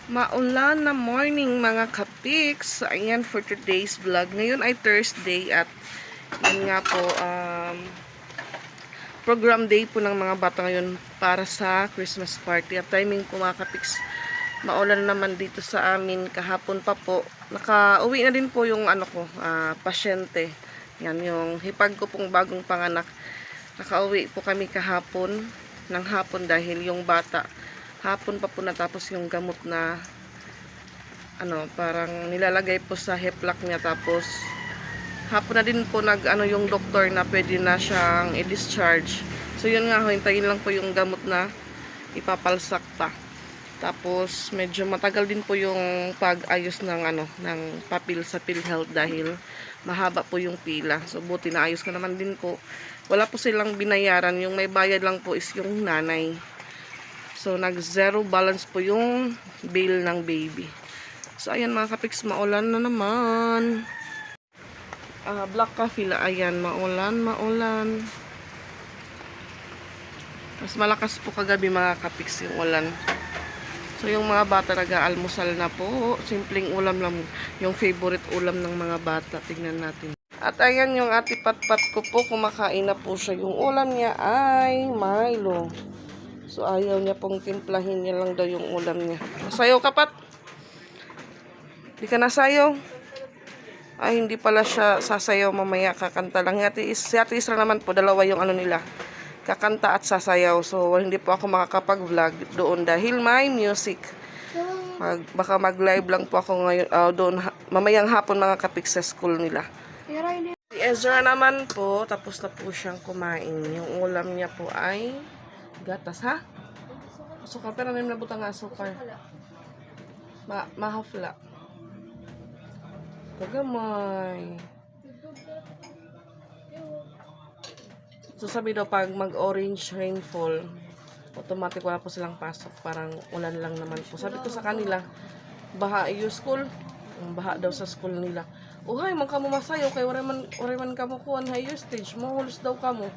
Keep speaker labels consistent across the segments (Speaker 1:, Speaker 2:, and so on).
Speaker 1: Maulan na morning mga kapiks. So, ayan for today's vlog. Ngayon ay Thursday at yun nga po, program day po ng mga bata ngayon para sa Christmas party. At timing po mga kapiks, maulan naman dito sa amin kahapon pa po. Naka-uwi na din po yung pasyente. Yan yung hipag ko pong bagong panganak. Naka-uwi po kami kahapon ng hapon dahil yung bata hapon pa po natapos yung gamot na parang nilalagay po sa heplak niya, tapos hapon na din po yung doktor na pwede na siyang i-discharge. So yun nga, hintayin lang po yung gamot na ipapalsak pa. Tapos medyo matagal din po yung pag-ayos ng papel sa PhilHealth dahil mahaba po yung pila. So buti na ayos ko naman din po. Wala po silang binayaran, yung may bayad lang po is yung nanay. So, nag-zero balance po yung bill ng baby. So, ayan mga kapiks, maulan na naman. Black coffee la, ayan, maulan. Mas malakas po kagabi mga kapiks yung ulan. So, yung mga bata nag-aalmusal na po. Simpleng ulam lang, yung favorite ulam ng mga bata. Tingnan natin. At ayan yung ati patpat ko po, kumakain na po siya. Yung ulam niya ay Milo. So, ayaw niya pong timplahin niya lang daw yung ulam niya. Sayaw ka, Pat? Di ka nasayaw? Ay, hindi pala siya sasayaw mamaya. Kakanta lang. Si Ate Isra naman po, dalawa yung nila. Kakanta at sasayaw. So, hindi po ako makakapag-vlog doon dahil may music. Baka mag-live lang po ako ngayon, doon mamayang hapon mga kapik sa school nila. Si Ezra naman po, tapos na po siyang kumain. Yung ulam niya po ay gatas, ha? Sukar, pero may nabutang nga sukar. Mahafla. Kagamay. So, sabi daw, pag mag-orange rainfall, automatic wala po silang pasok. Parang ulan lang naman po. Sabi ko sa kanila, baha yung school. Baha daw sa school nila. Uhay, man kamo masayo, kay wariman kamo kuhan, hay yung stage. Mahulos daw kamo.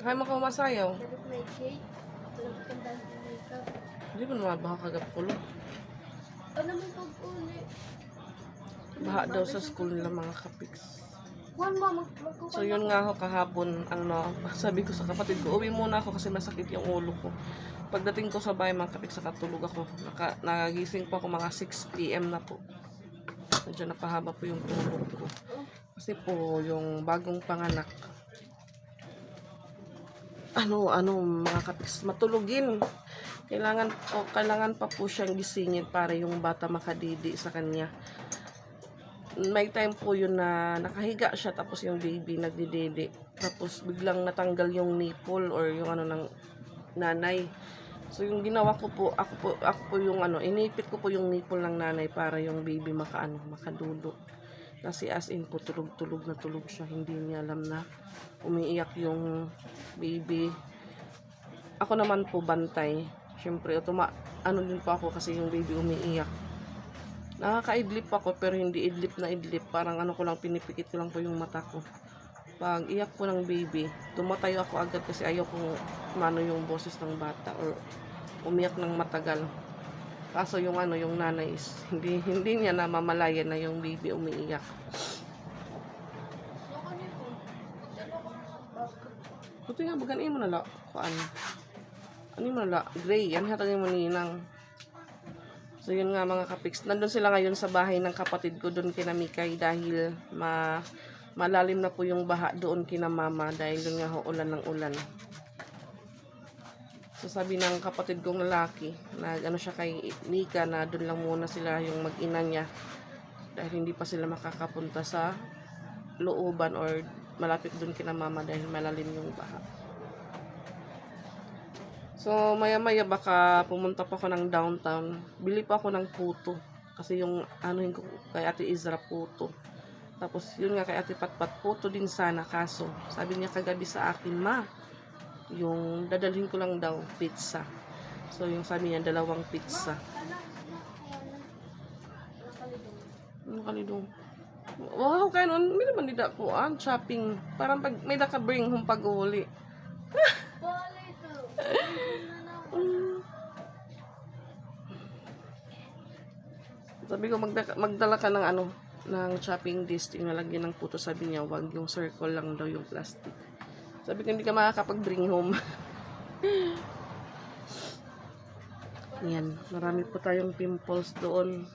Speaker 1: Hay man kamo masayaw. Hindi mo naman baha kagapulo. Baha daw sa school nila mga kapiks. So yun nga ako kahapon, sabi ko sa kapatid ko, uwi muna ako kasi masakit yung ulo ko. Pagdating ko sa bahay mga kapiks, nakatulog ako. Nagising po ako mga 6 PM na po. Medyo napahaba po yung tulog ko. Kasi po yung bagong panganak, mga kapiks, matulugin. Kailangan pa po siyang gisingin para yung bata makadidi sa kanya. May time po yun na nakahiga siya, tapos yung baby nagdididi. Tapos biglang natanggal yung nipple or yung ng nanay. So yung ginawa ko po, ako po yung inipit ko po yung nipple ng nanay para yung baby makadudo. Kasi as in po, tulog na tulog siya. Hindi niya alam na umiiyak yung baby. Ako naman po bantay. Siyempre, din po ako kasi yung baby umiiyak. Nakaka-idlip ako pero hindi idlip na idlip. Parang ko lang, pinipikit ko lang po yung mata ko. Pag iyak po ng baby, tumatayo ako agad kasi ayaw kong yung boses ng bata or umiyak ng matagal. Kaso yung yung nanay is hindi niya namamalayan na yung baby umiiyak. Buti nga bagan mo nala kuan. Ano mo nala gray yan hatag mo ninang. So yun nga mga kapiks, nandun sila ngayon sa bahay ng kapatid ko doon kina Mikay dahil malalim na po yung baha doon kina mama dahil yun nga ulan ng ulan. So sabi ng kapatid kong lalaki, siya kay Nika na doon lang muna sila yung mag-ina niya dahil hindi pa sila makakapunta sa looban or malapit doon kina mama dahil malalim yung baha. So maya-maya baka pumunta pa ako ng downtown, bili pa ako ng puto kasi yung ko kay Ate Isra puto. Tapos yun nga kay Ate Patpat puto din sana, kaso sabi niya kagabi sa akin, ma, yung dadalhin ko lang daw pizza. So yung sabi niya 2 pizza. Kalidong. Wow, kaya nun may naman nida ko shopping. Parang pag may naka-bring hong pag-uli. Sabi ko, magdala ka ng ano, ng chopping disc, yung nalagyan ng puto. Sabi niya, wag yung circle lang daw yung plastic. Sabi ko, hindi ka makakapag-bring home. Yan, marami po tayong pimples doon.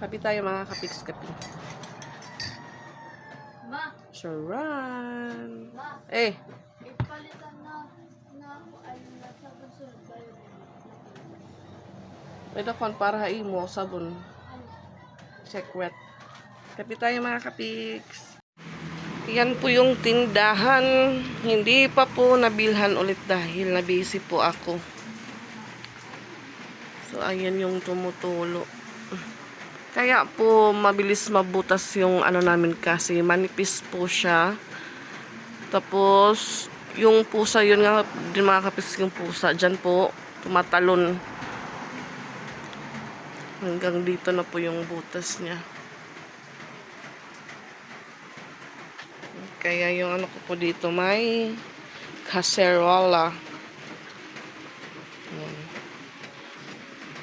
Speaker 1: Kapi tayo mga kapiks-kapi.
Speaker 2: Ma,
Speaker 1: Charan!
Speaker 2: ma,
Speaker 1: Eh,
Speaker 2: ipalitan na ako ay nasa sunod ba yun?
Speaker 1: may dakon para haimo, sabon. Secret. Kapi tayo mga kapiks. Yan po yung tindahan. Hindi pa po nabilhan ulit dahil na-busy po ako. So, ayan yung tumutulo. Kaya po, mabilis mabutas yung ano namin kasi manipis po siya. Tapos, yung pusa, yun nga, din mga kapis yung pusa. Dyan po, tumatalon. Hanggang dito na po yung butas niya. Kaya yung ano ko po dito, may cacerola.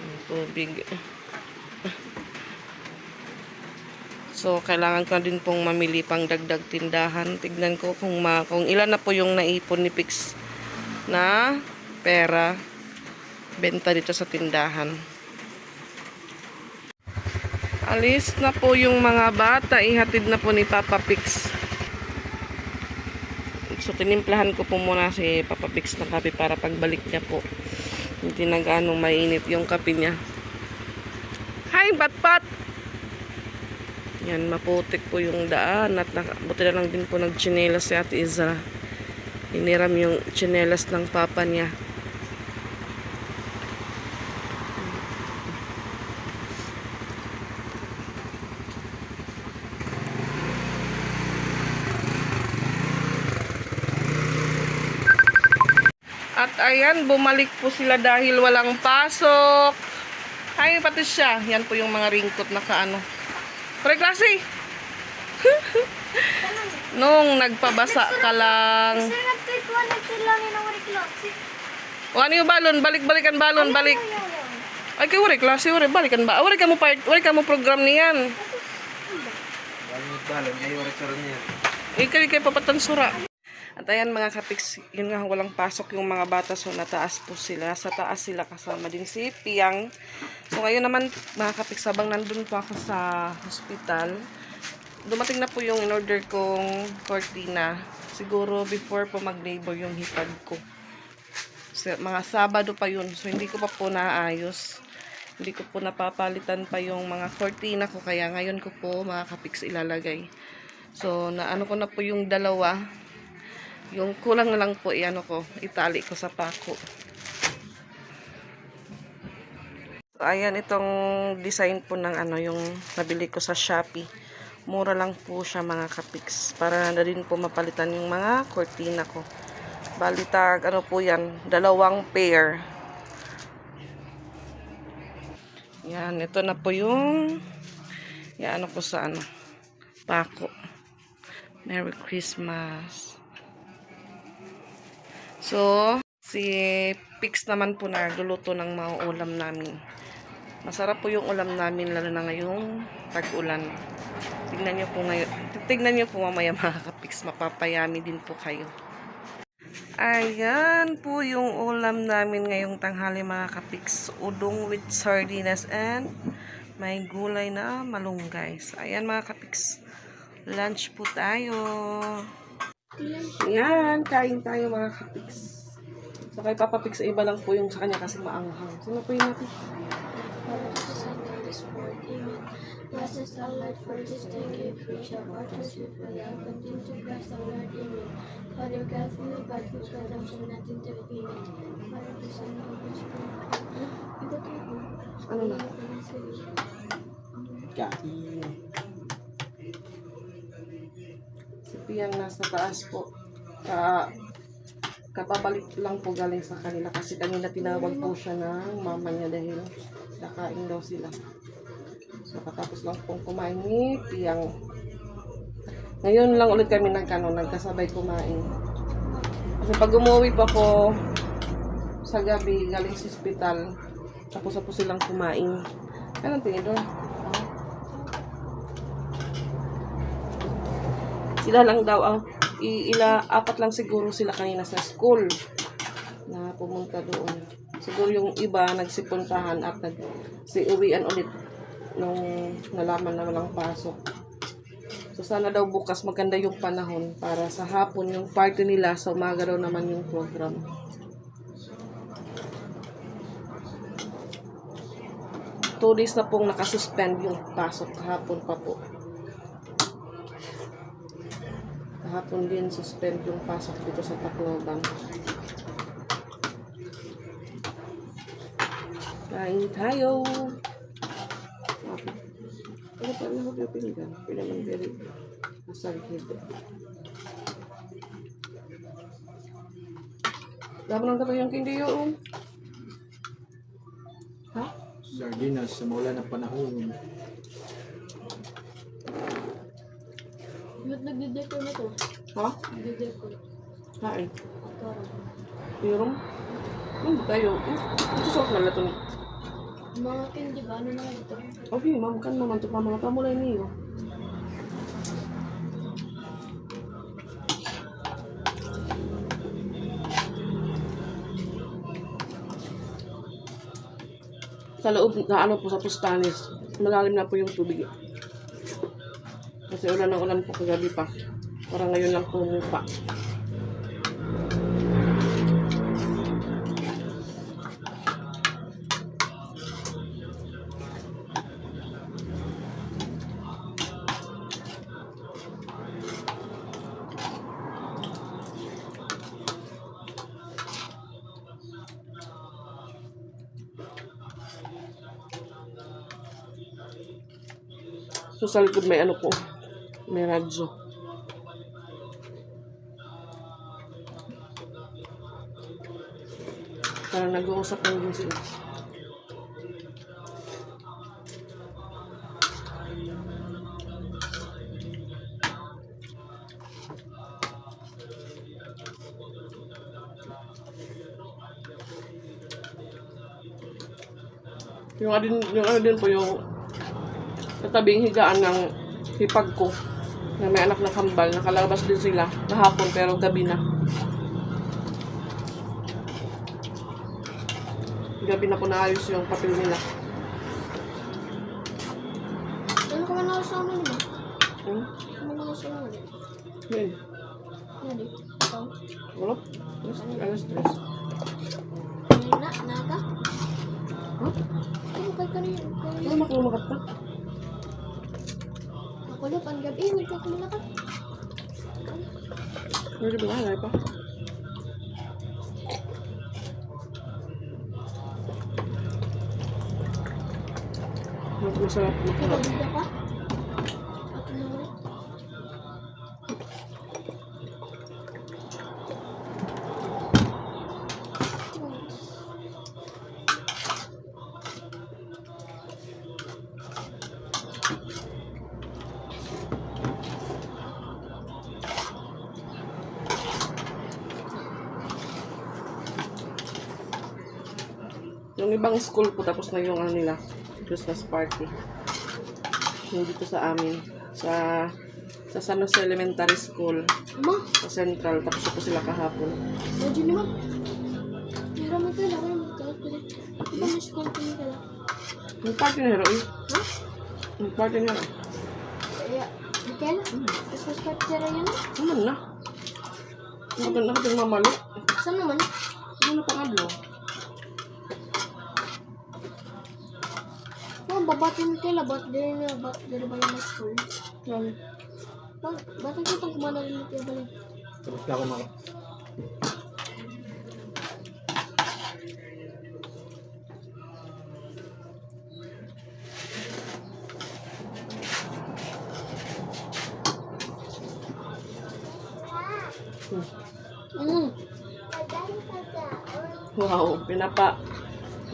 Speaker 1: Yung tubig. So, kailangan ko din pong mamili pang dagdag tindahan. Tignan ko kung ilan na po yung naipon ni Pix na pera benta dito sa tindahan. Alis na po yung mga bata. Ihatid na po ni Papa Pix. So, tinimplahan ko po muna si Papa Pix na kape para pagbalik niya po. Hindi na ganong mainit yung kape niya. Hi, Patpat! Yan, maputik po yung daan at buti na lang din po nagchinelas si Ate Izra. Hiniram yung chinelas ng papa niya. At ayan, bumalik po sila dahil walang pasok. Hi, Patricia. Yan po yung mga ringkot na kaano. Pre klase. Nung nagpabasa ka lang.
Speaker 2: Sir, nag-tweet ko, nagtilangi ng wari klase.
Speaker 1: O ano yung balon? Balik-balikan balon. Balik. Ay, kay wari klase. Wari, balikan ba? Wari ka mo program niyan.
Speaker 3: Balon, ay oras niya.
Speaker 1: Kay papatansura. At ayan mga kapiks, yun nga walang pasok yung mga bata, so nataas po sila. Sa taas sila kasama din si Piang. So ngayon naman mga kapiks, habang nandun po ako sa hospital, dumating na po yung in-order kong cortina. Siguro before po mag-labor yung hipag ko. So, mga Sabado pa yun, so hindi ko pa po naayos. Hindi ko po napapalitan pa yung mga cortina ko, kaya ngayon ko po mga kapiks ilalagay. So naano ko na po yung dalawa. Yung kulang na lang po, itali ko sa pako. So, ayan, itong design po ng yung nabili ko sa Shopee. Mura lang po siya mga kapiks. Para na rin po mapalitan yung mga cortina ko. Balitag, po yan, 2 pair. Yan, ito na po yung, ko sa pako. Merry Christmas. So, si Pix naman po nagluluto ng mga ulam namin. Masarap po yung ulam namin, lalo na ngayong tag-ulan. Tignan nyo po mamaya mga kapix, mapapayami din po kayo. Ayan po yung ulam namin ngayong tanghali mga kapix. Udong with sardinas and may gulay na malunggay. So, ayan mga kapix, lunch po tayo. Yan, kain tayo mga kapiks. So kay Papa Pix, iba lang po yung sa kanya kasi maanghang. Sino po yung natin?
Speaker 2: Blessed our Lord for this day, give preach our heart to you for love, continue to bless our Lord in you. Father God, for you, but who got up from nothing to be in it. Father, the Son, and the Spirit. Ikot ako.
Speaker 1: Ano na?
Speaker 3: Kain.
Speaker 1: Si Piang nasa taas po. Kapabalik lang po galing sa kanila kasi kanina tinawag po siya ng mama niya dahil nakain daw sila. So katapos lang pong kumain ni Piang. Ngayon lang ulit kami nagkasabay kumain. Kasi pag umuwi pa ko sa gabi galing sa ospital, Tapos na po silang kumain. Anong tinidor? Sila lang daw ang apat lang siguro sila kanina sa school na pumunta doon. Siguro yung iba nagsipuntahan at nagsiuwian ulit nung nalaman na walang pasok. So sana daw bukas maganda yung panahon para sa hapon yung party nila, sa umaga daw naman yung program. Two days na pong nakasuspend yung pasok, kahapon pa po. Kahapon din suspend yung pasok dito sa Tacloban. Kain tayo. Okay. Ano pa na ako pilihan? Pilihan very masagid. Dapat lang tayo yung kindiyo. Ha?
Speaker 3: Sardinas sa maulan ng panahon.
Speaker 2: Ba't nagdidecor na to?
Speaker 1: Ha?
Speaker 2: Nagdidecor.
Speaker 1: Kain.
Speaker 2: Karang.
Speaker 1: Pero, hindi tayo. Susok na lato ni.
Speaker 2: Mga candy ba? Ano na nga dito?
Speaker 1: Okay, ma'am, kan naman ito pa mga pamulay niyo. Sa loob na ano po sa Pustanis, malalim na po yung tubig. Kasi ulan ng ulan po kagabi pa. Parang ngayon lang pumupa. So sa likod may ano po, may radyo. Parang nag-uusap lang din sila. Yung ano din po yung katabing higaan ng hipag ko na may anak na kambal. Nakalabas din sila kahapon pero gabi na. Gabi na po naayos yung papel nila.
Speaker 2: Ano ka man nakasama nila?
Speaker 1: Hmm?
Speaker 2: Ano nakasama nila?
Speaker 1: Yan.
Speaker 2: Ano? Ikaw?
Speaker 1: Wala. Alas 3.
Speaker 2: Naga?
Speaker 1: Huh?
Speaker 2: Ano kay kanina?
Speaker 1: Ano makilumakat pa?
Speaker 2: Nakulap ang gabi. Hindi ka kumalakat.
Speaker 1: Pwede ba? Alay pa. Masarap. Masarap.
Speaker 2: Hindi ka pa? At ano ulit?
Speaker 1: Yung ibang school po tapos na yung ano nila, Christmas party. Yung dito sa amin, sa San Jose Elementary School,
Speaker 2: Ma?
Speaker 1: sa Central, tapos po sila kahapon.
Speaker 2: Medyo naman. Meron mo kaya. Meron mo kaya. Iba na si company kaya.
Speaker 1: Yung party na hero eh.
Speaker 2: Ha?
Speaker 1: Yung party na hero.
Speaker 2: Kaya. Mikel? Christmas party sila yan?
Speaker 1: Naman na. Nakapin mamalo.
Speaker 2: Saan naman?
Speaker 1: Ano na pang-adlo?
Speaker 2: Oh, babati mo kaya. Ba't din ba yung na school?
Speaker 1: Yan.
Speaker 2: Ba't ang kitang kumana rin mo kaya balik?
Speaker 3: Tapos na ako
Speaker 1: Wow,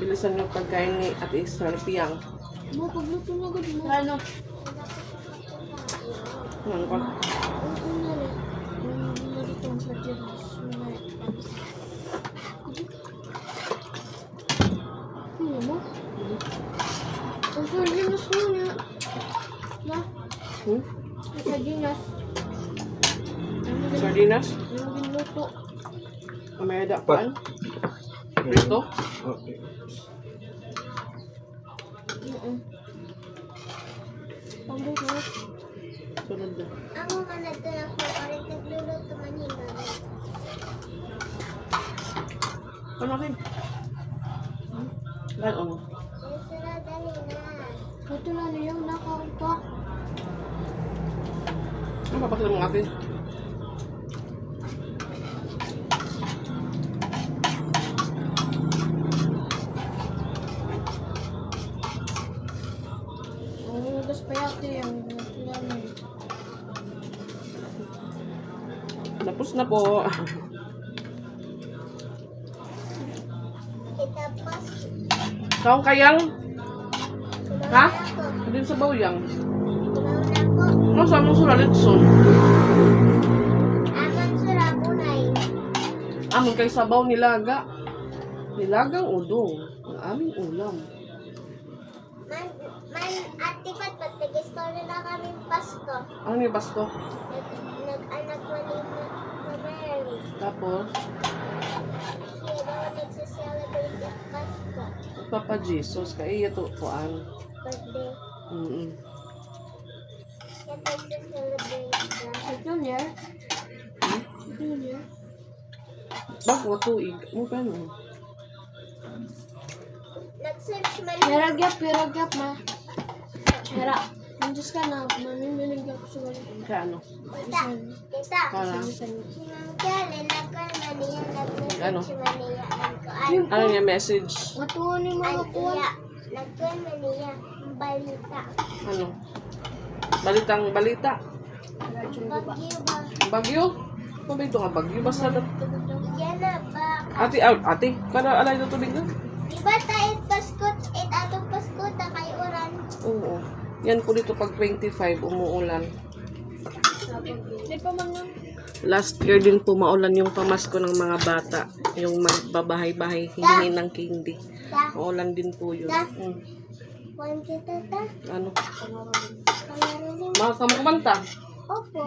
Speaker 1: bilisan yung pagkain ni Ate Israel Piang.
Speaker 2: Mo, pagluto na agad mo. Ano?
Speaker 1: Ano pa?
Speaker 2: Ang nari. Yung narito ang sardinas. Yung nari. Ano mo?
Speaker 1: Hmm?
Speaker 2: Sardinas.
Speaker 1: Sardinas?
Speaker 2: Ano ginuto?
Speaker 1: May dakpan? Prito?
Speaker 3: Okay.
Speaker 2: Pagbuto.
Speaker 1: Sunod na.
Speaker 2: Ako man nato ako parin nagluluto man hina.
Speaker 1: Ano akin? Ano?
Speaker 2: Sira dali na. Ito na niyo nakauntok.
Speaker 1: Ano papakita mo akin?
Speaker 2: Oh, gas pa yate yung natulan.
Speaker 1: Tapos na po.
Speaker 2: Kita pas.
Speaker 1: Kaong kayang? Ha?
Speaker 2: Ako.
Speaker 1: Din sa bawyang.
Speaker 2: Kumauna ko.
Speaker 1: Ano sa mong sulalit
Speaker 2: Aman sura bunay.
Speaker 1: Amon kay sabaw nilaga. Nilagang udong. Ang aming ulam.
Speaker 2: Man atipat pagtag-story na kami Pasko.
Speaker 1: Ano ni Pasko?
Speaker 2: Nag-anak malima na Mary.
Speaker 1: Tapos,
Speaker 2: Siya daw nagsa-celebrate ng Pasko.
Speaker 1: Papa Jesus, kaya ito kuan.
Speaker 2: Birthday. Siya nagsa-celebrate na. Junior? Junior?
Speaker 1: Bak, matuig. Ano pa mo?
Speaker 2: Nag-search man. Hiragap ma. Hira. Nandiyan ka na. Manimilig ako sa wala.
Speaker 1: Kaya ano?
Speaker 2: Kita.
Speaker 1: Kala?
Speaker 2: Kaya nagkal maniya.
Speaker 1: Ano?
Speaker 2: Nag-search maniya.
Speaker 1: Ano niya message?
Speaker 2: Matuwa ni mga kuwan. Nagkal maniya. Balita.
Speaker 1: Ano? Balitang balita.
Speaker 2: Bagyo ba?
Speaker 1: Bagyo? Ano ba ito nga bagyo? Basta na.
Speaker 2: Yan na ba?
Speaker 1: Ate, kada alay na tubig na?
Speaker 2: Diba tayo paskot? Atong paskot na kay Uran.
Speaker 1: Oo. Yan po dito pag 25, umuulan.
Speaker 2: Di pa man nun.
Speaker 1: Last year din po maulan yung pamasko ng mga bata. Yung magbabahay-bahay, hihingi ng candy.
Speaker 2: Ta.
Speaker 1: Maulan din po yun.
Speaker 2: Wan kita ta.
Speaker 1: Ano?
Speaker 2: Pangaroling.
Speaker 1: Mga kumanta.
Speaker 2: Opo.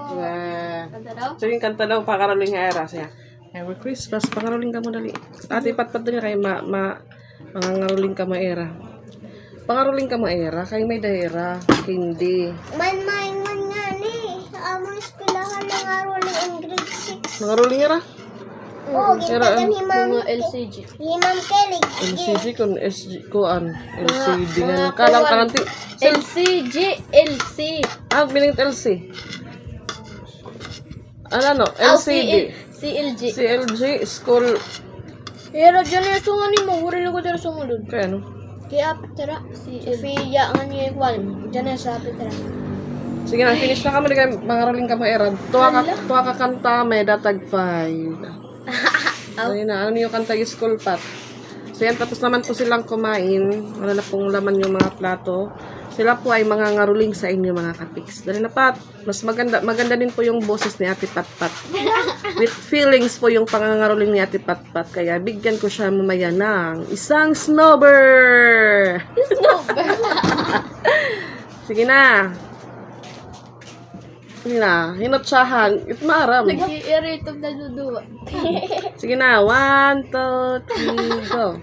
Speaker 2: Kanta daw?
Speaker 1: So yung kanta daw, pakaraling nga era siya. Merry Christmas, pakaraling ka mo dali. Ate, patpat din kayo, mangangaroling ka maera. Pangaroling ka maera, kayo may daera, hindi.
Speaker 2: Man nga ni. Sa among eskwelahan ng aroling in grade 6.
Speaker 1: Mangaroling era?
Speaker 2: Oo, gitagan himam.
Speaker 4: LCG.
Speaker 2: Himam Kelly.
Speaker 1: LCG kun SG kuan LCD nga kalang kanti.
Speaker 4: LCG, LC.
Speaker 1: Bining LC. Ano? LCD.
Speaker 4: CLG.
Speaker 1: CLG school.
Speaker 2: Pero dyan yung sungan ni mo. Uri na ko dyan sungan.
Speaker 1: Kaya ano?
Speaker 2: Kaya Petra. Sophia nga niya yung kwal. Dyan na sa Petra.
Speaker 1: Sige na, finish na kamo di kay mangaroling ka maera. Tuwa ka kanta may datag 5. So yun na, ano yung kanta yung school pat. So yan, tapos naman po silang kumain. Wala na pong laman yung mga plato. Sila po ay mga ngaruling sa inyo mga kapiks. Dali na Pat, mas maganda din po yung boses ni Ate Patpat. With feelings po yung pangangaruling ni Ate Patpat. Kaya bigyan ko siya mamaya ng isang snowber! Sige na. Sige na, hinotsahan. Ito maaram.
Speaker 4: Nag-i-irate na duduwa.
Speaker 1: Sige na, 1, 2, 3, go.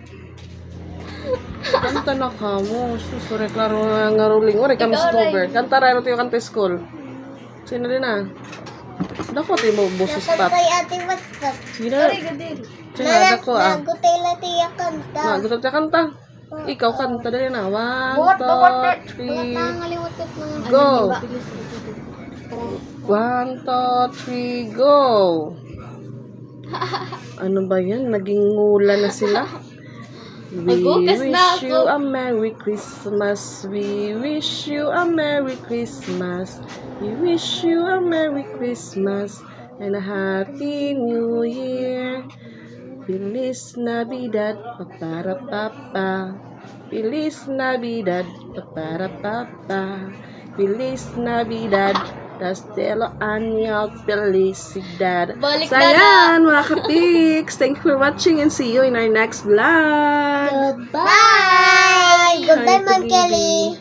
Speaker 1: Kanta na ka mo. Sorry, klaro nga ruling. Ori kami snowber. Kanta rin ito yung kanta school. Sino din na? Dako ito yung boses Pat.
Speaker 2: Kay Ate Patpat.
Speaker 1: Sige na. Sige na, dako ah.
Speaker 2: Nagutay lang tiya kanta.
Speaker 1: Gusto ka kanta. Ikaw kanta din na. 1, 2, 3,
Speaker 2: Pangalimot ko mga
Speaker 1: go. 1, 2, 3, go. Ano ba yan? Naging ngula na sila. We
Speaker 4: Nagugas na
Speaker 1: wish
Speaker 4: ako.
Speaker 1: you a Merry Christmas. We wish you a Merry Christmas. We wish you a Merry Christmas and a Happy New Year. Feliz Navidad, para papa. Feliz Navidad, para papa. Feliz Navidad. Castelo Años Felicidad.
Speaker 4: Balik
Speaker 1: So,
Speaker 4: na
Speaker 1: ayan, mga kapiks. Thank you for watching and see you in our next vlog.
Speaker 2: Bye! Goodbye,
Speaker 1: Hi,
Speaker 2: Ma'am
Speaker 1: Baby.
Speaker 2: Kelly.